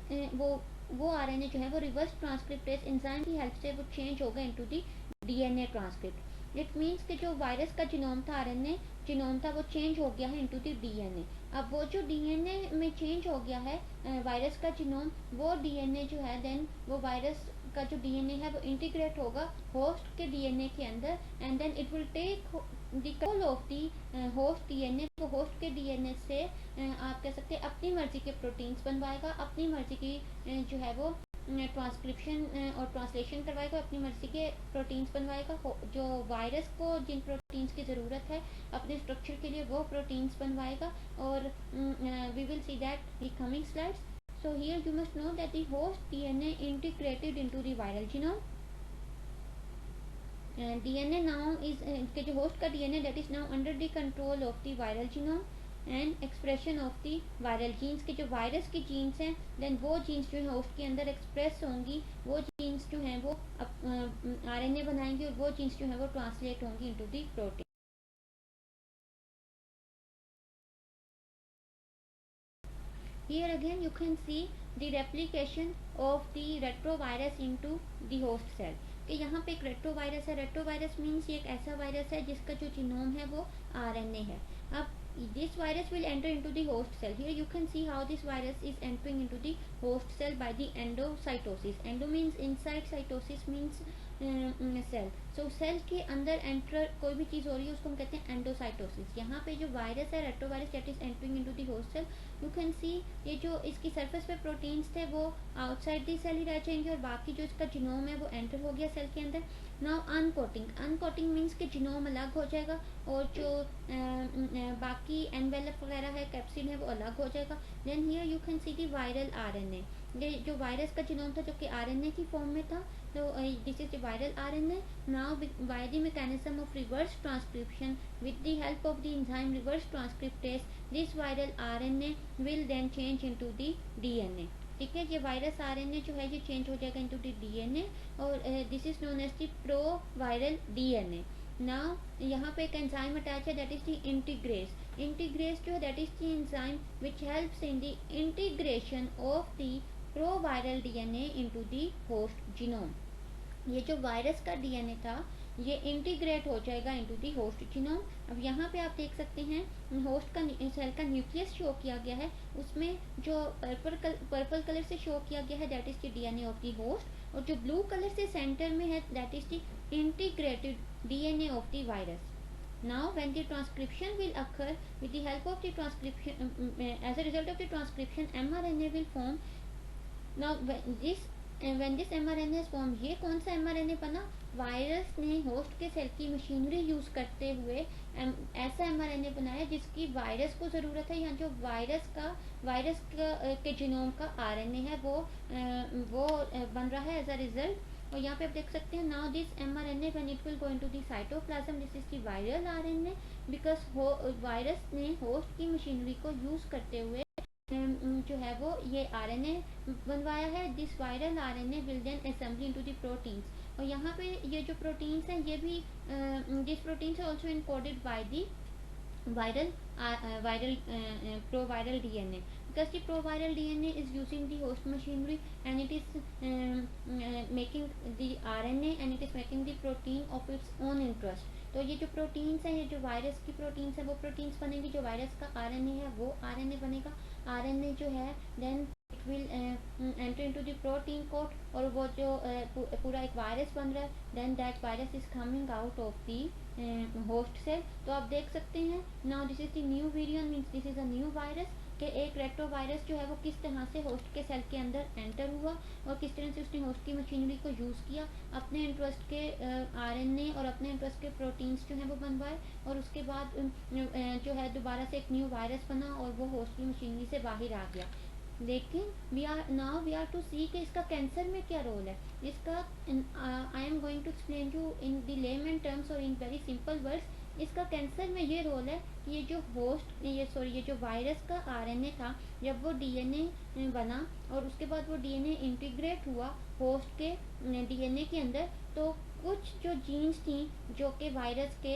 Speaker 1: वो आरएनए जो है वो रिवर्स ट्रांसक्रिप्टेज एंजाइम की हेल्प से वो चेंज हो गए into the DNA transcript. It means कि जो वायरस का जीनोम था, आरएनए जीनोम था, वो चेंज हो गया है इनटू दी डीएनए। अब वो जो डीएनए में चेंज हो गया है वायरस का जीनोम, वो डीएनए जो है देन वो वायरस का जो डीएनए है वो इंटीग्रेट होगा होस्ट के डीएनए के अंदर, and then it will take the control of the host DNA. तो होस्ट के डीएनए से आप कह सकते हैं अपनी मर्जी के प्रोटीन्स बनवाएगा, अपनी मर्जी की जो है वो ट्रांसक्रिप्शन और ट्रांसलेशन करवाएगा, अपनी मर्जी के प्रोटीन्स बनवाएगा। जो वायरस को जिन प्रोटीन्स की ज़रूरत है अपने स्ट्रक्चर के लिए, वो प्रोटीन्स बनवाएगा। और we will see that the coming slides. So here you must know that the host DNA integrated into the viral genome, and DNA now is के जो host का DNA that is now under the control of the viral genome and expression of the viral genes। के जो virus की jeans हैं then वो jeans जो है होस्ट के अंदर एक्सप्रेस होंगी, वो जीन्स जो हैं वो आरएनए बनाएंगी, और वो जीन्स जो है वो ट्रांसलेट होंगी into the protein. Here again you can see the replication of the retrovirus into the host cell. कि यहाँ पे एक रेट्रोवायरस है. रेट्रोवायरस मीन्स ये एक ऐसा वायरस है जिसका जो जीनोम है वो आरएनए है. अब this virus will enter into the host cell. Here you can see how this virus is entering into the host cell by the endocytosis. Endo means inside, cytosis means cell. So cell के अंदर enter कोई भी चीज़ हो रही है उसको हम कहते हैं एंडोसाइटोसिस. यहाँ पे जो वायरस है retrovirus that is entering into the host cell. You can see ये जो इसकी सरफेस पे प्रोटीन्स थे वो आउटसाइड दी सेल ही रह जाएंगे और बाकी जो इसका जीनोम है वो एंटर हो गया सेल के अंदर. Now uncoating. अनकोटिंग मीन्स कि जीनोम अलग हो जाएगा और जो बाकी एनवेलप वगैरह है कैप्सिड है वो अलग हो जाएगा. Then here you can see the viral RNA. ये जो वायरस का जीनोम था जो कि आरएनए की फॉर्म में था. So this is the viral RNA. Now by the mechanism of reverse transcription with the help of the enzyme reverse transcriptase, this viral RNA will then change into the DNA. ठीक है. ये virus RNA जो है ये change हो जाएगा into the DNA और this is known as the proviral DNA. Now यहाँ पे एक एंजाइम अटैच है that is the integrase. Integrase जो है that is the enzyme which helps in the integration of the proviral DNA into the host genome. ये जो virus का DNA था ये इंटीग्रेट हो जाएगा इनटू दी होस्ट जीनोम. अब यहाँ पे आप देख सकते हैं होस्ट का सेल का न्यूक्लियस शो किया गया है. उसमें जो पर्पल कलर से शो किया गया है that is the DNA of the host और जो ब्लू कलर से सेंटर में है that is the integrated DNA of the virus. Now when the transcription will occur with the help of the transcription as a result of the transcription mRNA will form. Now when this mRNA is formed, ये कौन सा mRNA बना? Virus ने host के cell की machinery use करते हुए ऐसा mRNA बनाया जिसकी वायरस को जरूरत है. यहाँ जो वायरस के जीनोम का आरएनए है वो बन रहा है एज अ रिजल्ट. और यहाँ पे आप देख सकते हैं now this mRNA when it will go into the cytoplasm, this is the viral RNA because virus ने होस्ट की मशीनरी को यूज करते हुए जो है वो ये आरएनए बनवाया है. This viral RNA will then assembly into the proteins. और यहाँ पे ये जो प्रोटीन्स हैं ये भी this proteins are also encoded by the proviral DNA because the proviral DNA is using the host machinery and it is making the RNA and it is making the protein of its own interest. तो ये जो proteins हैं ये जो virus की proteins है वो proteins बनेंगी. जो वायरस का आरएनए है वो आरएनए बनेगा. आरएनए जो है then it will enter into the protein code और वो जो पूरा एक वायरस बन रहा है then that virus is coming out of the host cell. तो आप देख सकते हैं now this is the new variant means this is a new virus कि एक रेट्रोवायरस जो है वो किस तरह से होस्ट के सेल के अंदर एंटर हुआ और किस तरह से उसने होस्ट की मशीनरी को यूज़ किया अपने इंटरेस्ट के आरएनए और अपने इंटरेस्ट के प्रोटीन्स जो हैं वो बनवाए और उसके बाद जो है दोबारा से एक न्यू वायरस बना और वो होस्ट की मशीनरी से बाहर आ गया. लेकिन वी आर टू सी कि इसका कैंसर में क्या रोल है. इसका I am going to explain you in the layman terms और इन वेरी सिंपल वर्ड्स. इसका कैंसर में ये रोल है कि ये जो वायरस का आरएनए था जब वो डीएनए बना और उसके बाद वो डीएनए इंटीग्रेट हुआ होस्ट के डीएनए के अंदर तो कुछ जो जीन्स थी जो कि वायरस के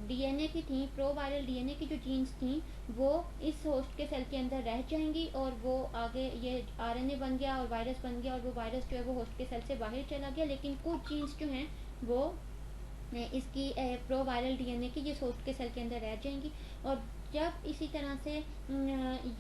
Speaker 1: डीएनए की थी प्रोवायरल डीएनए की जो जीन्स थी वो इस होस्ट के सेल के अंदर रह जाएंगी और वो आगे ये आरएनए बन गया और वायरस बन गया और वो वायरस जो है वो होस्ट के सेल से बाहर चला गया. लेकिन कुछ जीन्स जो हैं वो इसकी प्रोवायरल डीएनए की ये होस्ट के सेल के अंदर रह जाएंगी. और जब इसी तरह से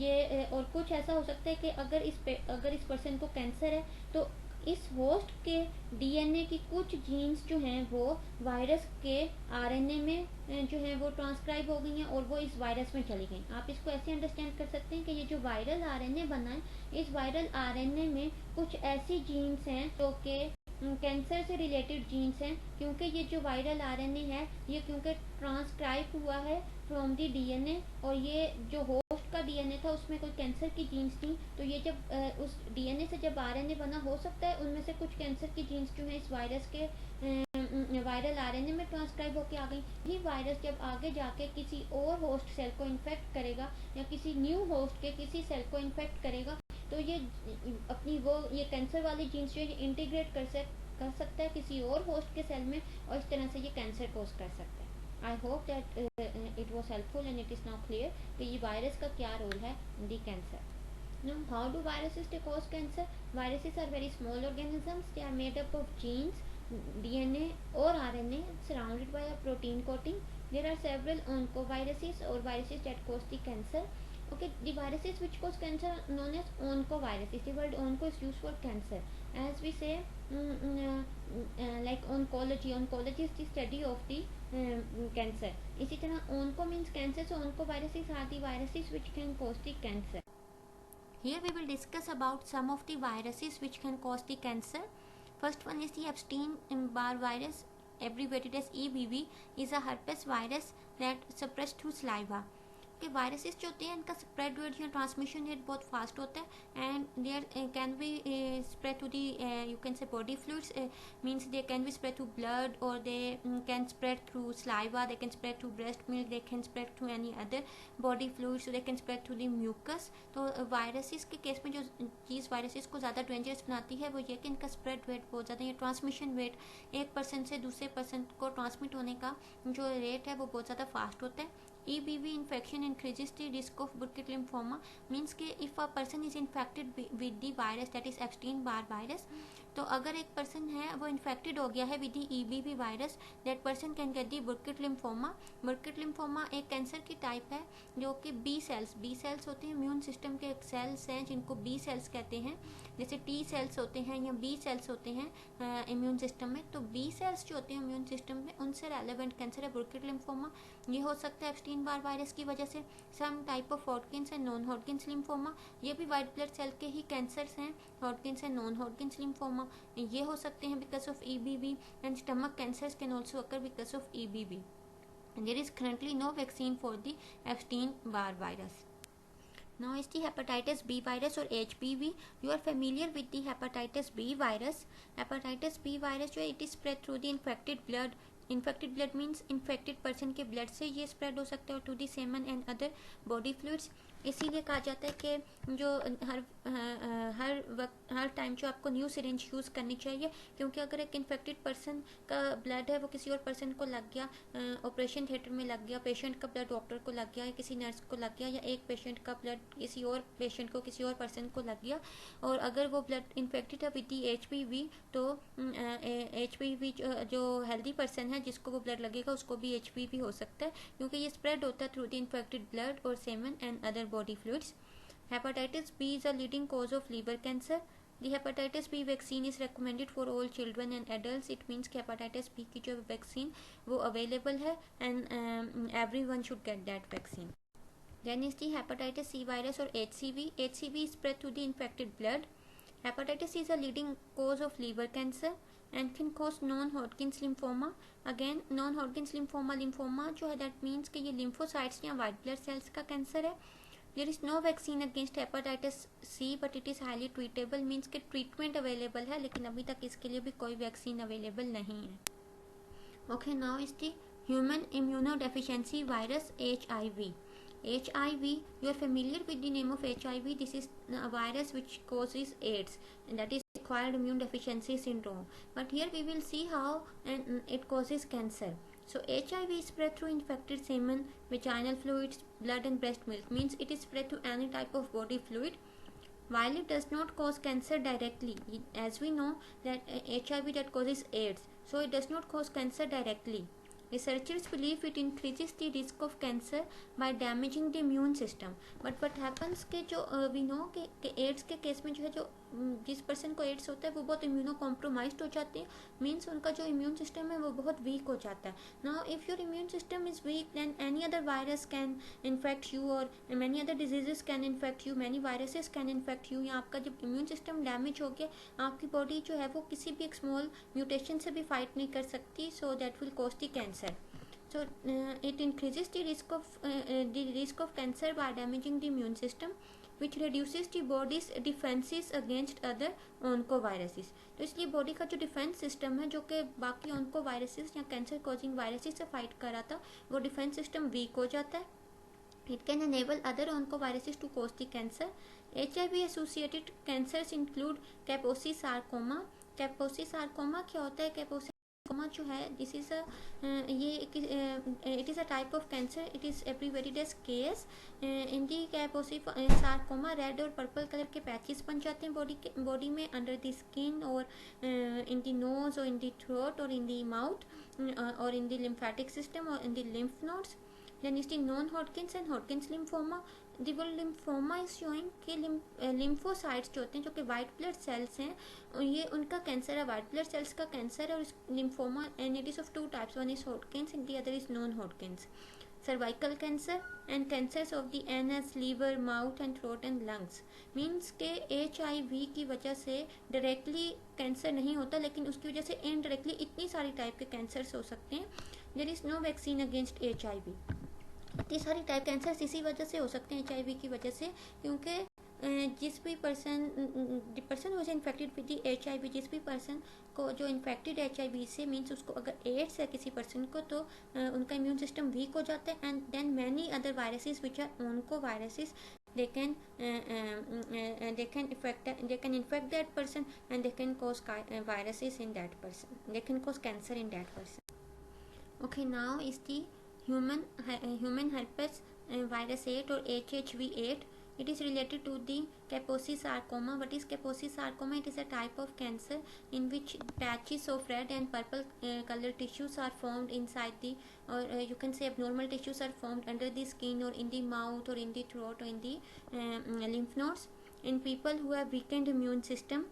Speaker 1: ये और कुछ ऐसा हो सकता है कि अगर इस पर्सन को कैंसर है तो इस होस्ट के डीएनए की कुछ जीन्स जो हैं वो वायरस के आरएनए में जो है वो ट्रांसक्राइब हो गई हैं और वो इस वायरस में चली गई. आप इसको ऐसे अंडरस्टैंड कर सकते हैं कि ये जो वायरल आरएनए बना है इस वायरल आरएनए में कुछ ऐसी जीन्स हैं जो कि कैंसर से रिलेटेड जीन्स हैं क्योंकि ये जो वायरल आरएनए है ये क्योंकि ट्रांसक्राइब हुआ है फ्रॉम दी डीएनए और ये जो होस्ट का डीएनए था उसमें कोई कैंसर की जीन्स थी तो ये जब उस डीएनए से जब आरएनए बना हो सकता है उनमें से कुछ कैंसर की जीन्स जो है इस वायरस के वायरल आरएनए में ट्रांसक्राइब होकर आ गई. ये वायरस जब आगे जाके किसी और होस्ट सेल को इन्फेक्ट करेगा या किसी न्यू होस्ट के किसी सेल को इन्फेक्ट करेगा तो ये अपनी ये कैंसर वाली जीन्स जो है इंटीग्रेट कर सकता है किसी और होस्ट के सेल में और इस तरह से ये कैंसर कोज कर सकता है. I hope that it was helpful and it is now clear कि ये वायरस का क्या रोल है in the cancer. Now, how do viruses they cause cancer? Viruses are very small organisms. They are made up of genes, DNA or RNA surrounded by a protein coating. There are several oncoviruses or viruses that cause the cancer. Okay, the viruses which cause cancer are known as oncoviruses. The word onco is used for cancer. As we say, like oncology. Oncology is the study of the cancer. इसी तरह onco means cancer. So oncoviruses are the viruses which can cause the cancer. Here we will discuss about some of the viruses which can cause the cancer. First one is the Epstein-Barr virus, abbreviated as EBV, is a herpes virus that suppressed through saliva. कि viruses जो होते हैं इनका spread rate या transmission rate बहुत fast होता है and there can be spread to the you can say body fluids means they can be spread through blood और they can spread through saliva, they can spread through breast milk, they can spread through any other body fluids, so they can spread through the mucus. तो viruses के case में जो चीज़ viruses को ज़्यादा dangerous बनाती है वो ये कि इनका स्प्रेड रेट बहुत ज़्यादा, या ट्रांसमिशन रेट एक पर्सन से दूसरे पर्सन को ट्रांसमिट होने का जो रेट है वो बहुत ज़्यादा फास्ट होता है. EBV infection increases the risk of Burkitt lymphoma. Means कि if a person is infected with the virus that is Epstein-Barr virus, तो अगर एक पर्सन है वो इन्फेक्टेड हो गया है with the EBV virus, that person can get the Burkitt lymphoma. Burkitt lymphoma एक कैंसर की टाइप है जो कि बी सेल्स होते हैं, इम्यून सिस्टम के सेल्स हैं जिनको बी सेल्स कहते हैं. जैसे टी सेल्स होते हैं या बी सेल्स होते हैं इम्यून सिस्टम में, तो बी सेल्स जो होते हैं इम्यून सिस्टम में उनसे रेलेवेंट कैंसर है बुर्किट लिम्फोमा. ये हो सकता है एप्स्टीन-बार वायरस की वजह से. Some type of Hodgkin's and non Hodgkin's lymphoma, ये भी वाइट ब्लड सेल के ही कैंसर्स हैं. Hodgkin's and non Hodgkin's lymphoma ये हो सकते हैं because of EBV, and stomach cancers can also occur because of EBV. There is currently no vaccine for the Epstein-Barr virus. Now is the hepatitis B virus or HBV. You are familiar with the hepatitis B virus. Hepatitis B virus जो है it is spread through the infected blood. Infected blood means infected person के blood से ये spread हो सकता है to the semen and other body fluids. इसीलिए कहा जाता है कि जो हर वक्त हर टाइम जो आपको न्यू सिरिंज यूज़ करनी चाहिए, क्योंकि अगर एक इन्फेक्टेड पर्सन का ब्लड है वो किसी और पर्सन को लग गया, ऑपरेशन थिएटर में लग गया, पेशेंट का ब्लड डॉक्टर को लग गया या किसी नर्स को लग गया, या एक पेशेंट का ब्लड किसी और पेशेंट को किसी और पर्सन को लग गया, और अगर वो ब्लड इन्फेक्टेड है विद दी HPV, तो HPV जो हेल्दी पर्सन है जिसको वो ब्लड लगेगा उसको भी HPV हो सकता है, क्योंकि ये स्प्रेड होता है थ्रू द इन्फेक्टेड ब्लड और semen and other body fluids. Hepatitis B is a leading cause of liver cancer. The hepatitis B vaccine is recommended for all children and adults. It means कि hepatitis B की जो vaccine वो available है and everyone should get that vaccine. Then is the hepatitis C virus or HCV. HCV is spread through the infected blood. Hepatitis C is a leading cause of liver cancer and can cause non-Hodgkin's lymphoma. Again, non-Hodgkin's lymphoma जो है that means कि ये lymphocytes या white blood cells का cancer है. There is no vaccine against hepatitis C, but it is highly treatable. Means कि treatment available है लेकिन अभी तक इसके लिए भी कोई वैक्सीन अवेलेबल नहीं है. Okay, now is the human immunodeficiency virus HIV. HIV, you are familiar with the name of HIV. This is a virus which causes AIDS, and that is acquired immune deficiency syndrome. But here we will see how it causes cancer. So HIV is spread through infected semen, vaginal fluids, blood and breast milk. Means it is spread through any type of body fluid. While it does not cause cancer directly, as we know that HIV that causes AIDS, so it does not cause cancer directly. Researchers believe it increases the risk of cancer by damaging the immune system. But what happens कि जो we know कि ads के case में जो है जो जिस person को एड्स होता है वो बहुत इम्यूनो कॉम्प्रोमाइज्ड हो जाते हैं. मीन्स उनका जो इम्यून सिस्टम है वो बहुत वीक हो जाता है. Now if your immune system is weak then any other virus can infect you और many other diseases can infect you, many viruses can infect you. या आपका जब इम्यून सिस्टम डैमेज हो गया आपकी बॉडी जो है वो किसी भी एक स्मॉल म्यूटेशन से भी फाइट नहीं कर सकती. So that will cause the cancer. So it increases the risk of cancer by damaging the immune system, which reduces the body's defenses against other oncoviruses. तो इसलिए बॉडी का जो डिफेंस सिस्टम है जो कि बाकी oncoviruses या कैंसर कॉजिंग वायरसेस से फाइट कर रहा था वो डिफेंस सिस्टम वीक हो जाता है. It can enable other oncoviruses to cause the cancer. HIV associated cancers include Kaposi sarcoma. Kaposi sarcoma क्या होता है? Kaposi लिम्फोमा जो है this is it is a type of cancer. It is abbreviated as KS. In the Kaposi's sarcoma red और purple colour के patches बन जाते हैं बॉडी में अंडर द स्किन और इन द नोज और इन द थ्रोट और in the mouth और इन द लिम्फेटिक सिस्टम और in the lymph nodes. Then is the non-Hodgkin's and Hodgkin's lymphoma. The word lymphoma is showing कि lymphocytes जो होते हैं जो कि वाइट ब्लड सेल्स हैं ये उनका कैंसर है. वाइट ब्लड सेल्स का कैंसर है और lymphoma and it is of two types. One is Hodgkin's and the other is non-Hodgkin's. Cervical cancer and cancers of the anus, liver, mouth and throat and lungs. Means के HIV की वजह से directly cancer नहीं होता लेकिन उसकी वजह से इनडायरेक्टली इतनी सारी टाइप के कैंसर्स हो सकते हैं. There is no vaccine against HIV. इतनी सारी टाइप कैंसर्स इसी वजह से हो सकते हैं HIV की वजह से क्योंकि जिस भी person was infected with the HIV, जिस भी पर्सन को जो इन्फेक्टेड HIV से मीन्स उसको अगर एड्स है किसी पर्सन को तो उनका इम्यून सिस्टम वीक हो जाता है. And then many other viruses which are onco viruses they can infect that person and they can cause viruses in that person. They can cause cancer in that person. Okay, now is the human herpes virus 8 or HHV8. It is related to the Kaposi sarcoma. What is Kaposi sarcoma? It is a type of cancer in which patches of red and purple colored tissues are formed inside the, or you can say abnormal tissues are formed under the skin or in the mouth or in the throat or in the lymph nodes. In people who have weakened immune system,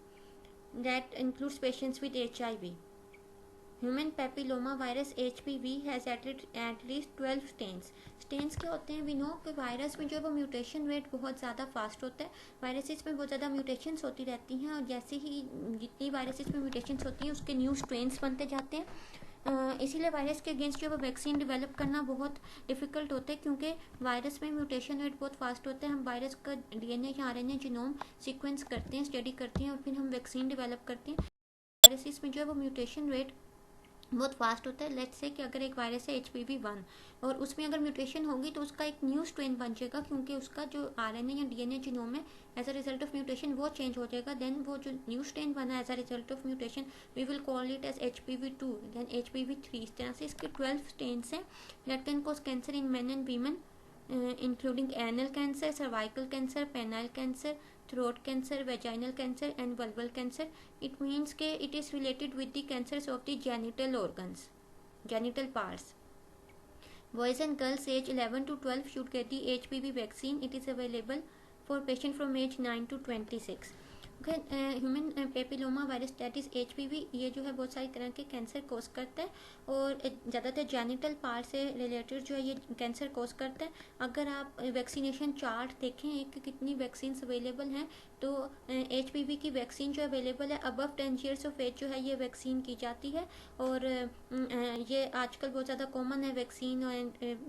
Speaker 1: that includes patients with HIV. Human papilloma virus HPV has at least 12 strains क्या होते हैं. We know कि virus में जो है वो mutation rate बहुत ज़्यादा फास्ट होता है. वायरसेस में बहुत ज़्यादा म्यूटेशंस होती रहती हैं और जैसे ही जितनी वायरसेस में म्यूटेशंस होती हैं उसके न्यू स्ट्रेन्स बनते जाते हैं. इसीलिए वायरस के अगेंस्ट जो है वैक्सीन डेवलप करना बहुत डिफिकल्ट होता है क्योंकि वायरस में म्यूटेशन रेट बहुत फास्ट होता है. हम वायरस का DNA या RNA जीनोम सीक्वेंस करते हैं, स्टडी करते हैं और फिर हम वैक्सीन डेवलप करते हैं. वायरसेस में जो है वो म्यूटेशन रेट बहुत फास्ट होता है. लेट्स से कि अगर एक वायरस है HPV1 और उसमें अगर म्यूटेशन होगी तो उसका एक न्यू स्ट्रेन बन जाएगा क्योंकि उसका जो RNA या DNA जीनोम है as a result of mutation वो चेंज हो जाएगा. देन वो जो न्यू स्ट्रेन बना as a result of mutation we will call it as HPV2, then HPV3. इस तरह से इसके 12 स्ट्रेन्स हैं that can cause cancer in men and women including anal cancer, cervical cancer, penile cancer, throat cancer, vaginal cancer and vulval cancer. It means के it is related with the cancers of the genital organs, genital parts. Boys and girls age 11 to 12 should get the HPV vaccine. It is available for patient from age 9 to 26. Human papilloma virus that is HPV ये जो है बहुत सारी तरह के cancer कोज करता है और ज़्यादातर जेनिटल पार्ट से रिलेटेड जो है ये कैंसर कोज करता है. अगर आप वैक्सीनेशन चार्ट देखें कि कितनी वैक्सीन अवेलेबल हैं तो HPV की वैक्सीन जो अवेलेबल है अबव 10 years ऑफ एज जो है ये वैक्सीन की जाती है और ये आजकल बहुत ज़्यादा कॉमन है वैक्सीन और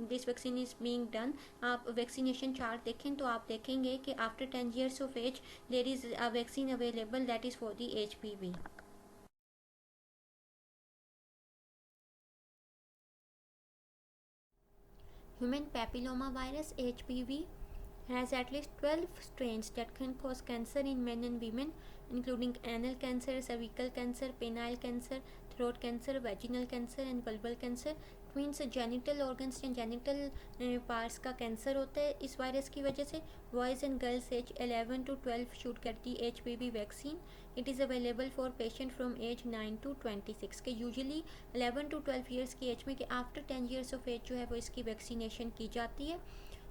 Speaker 1: this vaccine is being done. आप वैक्सीनेशन चार्ट देखें तो आप देखेंगे कि after 10 years of age there is a vaccine available that is for the HPV. Human papilloma virus HPV has at least 12 strains that can cause cancer in men and women including anal cancer, cervical cancer, penile cancer, throat cancer, vaginal cancer and vulval cancer. Means genital organs या genital parts का cancer होता है इस virus की वजह से. Boys and girls age 11 to 12 should get the HPV vaccine. It is available for patient from age 9 to 26 के usually 11 to 12 years की एज में कि आफ्टर 10 years ऑफ एज जो है वो इसकी वैक्सीनेशन की जाती है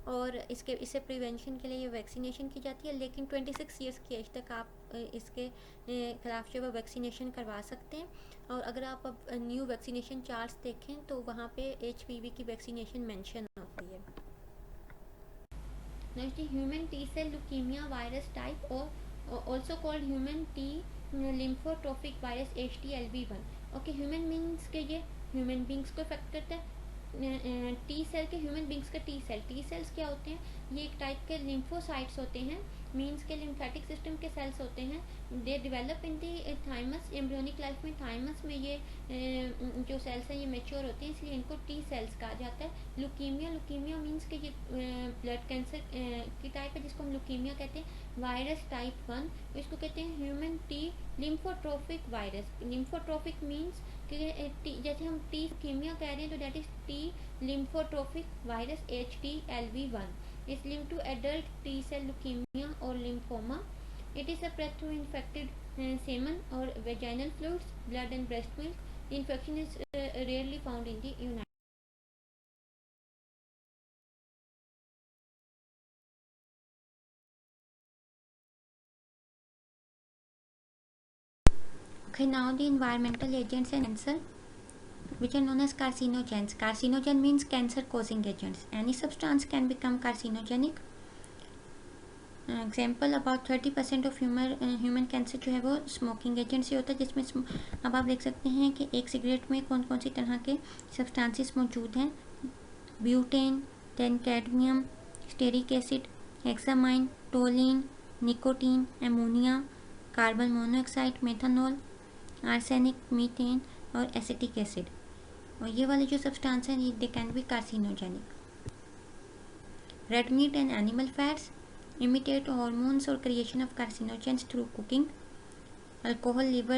Speaker 1: और इससे प्रिवेंशन के लिए ये वैक्सीनेशन की जाती है. लेकिन 26 ईयर्स की एज तक आप इसके खिलाफ जो है वैक्सीनेशन करवा सकते हैं. और अगर आप अब न्यू वैक्सीनेशन चार्ट्स देखें तो वहाँ पे HPV की वैक्सीनेशन मेंशन होती है. Next human T cell leukaemia virus type और also called human T lymphotropic virus HTLV1. Okay, human means के ये ह्यूमन बींग्स को इफेक्ट करता है. टी सेल के ह्यूमन बींग्स का टी सेल्स क्या होते हैं? ये एक टाइप के लिम्फोसाइट्स होते हैं मीन्स के लिम्फेटिक सिस्टम के सेल्स होते हैं, they develop in the thymus, embryonic life में थाइमस में ये जो सेल्स हैं ये मेच्योर होते हैं, इसलिए इनको टी सेल्स कहा जाता है। लुकीमिया, लुकीमिया मीन्स के ये ब्लड कैंसर की टाइप है जिसको हम लुकीमिया कहते हैं। वायरस टाइप 1, इसको कहते हैं human T lymphotropic virus. Lymphotropic means कि जैसे हम टी लुकीमिया कह रहे हैं तो that is T lymphotropic virus HTLV1 is linked to adult T cell leukemia or lymphoma. It is spread through infected semen or vaginal fluids, blood and breast milk. The infection is rarely found in the United States. Okay, now the environmental agents and cancer, which are known as carcinogens. Carcinogen means cancer causing agents. Any substance can become carcinogenic. Example about 30% of human cancer जो है वो smoking agent से होता है, जिसमें अब आप देख सकते हैं कि एक सिगरेट में कौन कौन सी तरह के सब्सटेंसेस मौजूद हैं। Butane, then cadmium, stearic acid, hexamine, toluene, nicotine, ammonia, carbon monoxide, methanol, arsenic, methane और एसिटिक एसिड। और ये वाले जो सब्सटेंस हैं they can be carcinogenic. Red meat and animal fats imitate hormones or creation of carcinogens through cooking, alcohol, liver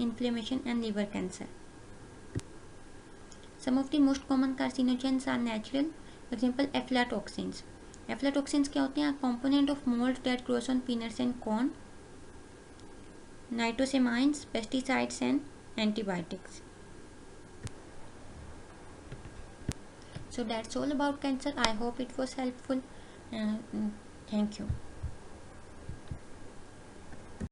Speaker 1: inflammation and liver cancer. Some of the most common carcinogens are natural. For example, aflatoxins. Aflatoxins क्या होते हैं? A component of mold that grows on peanuts and corn. Nitrosamines, pesticides and antibiotics. So that's all about cancer. I hope it was helpful. Thank you.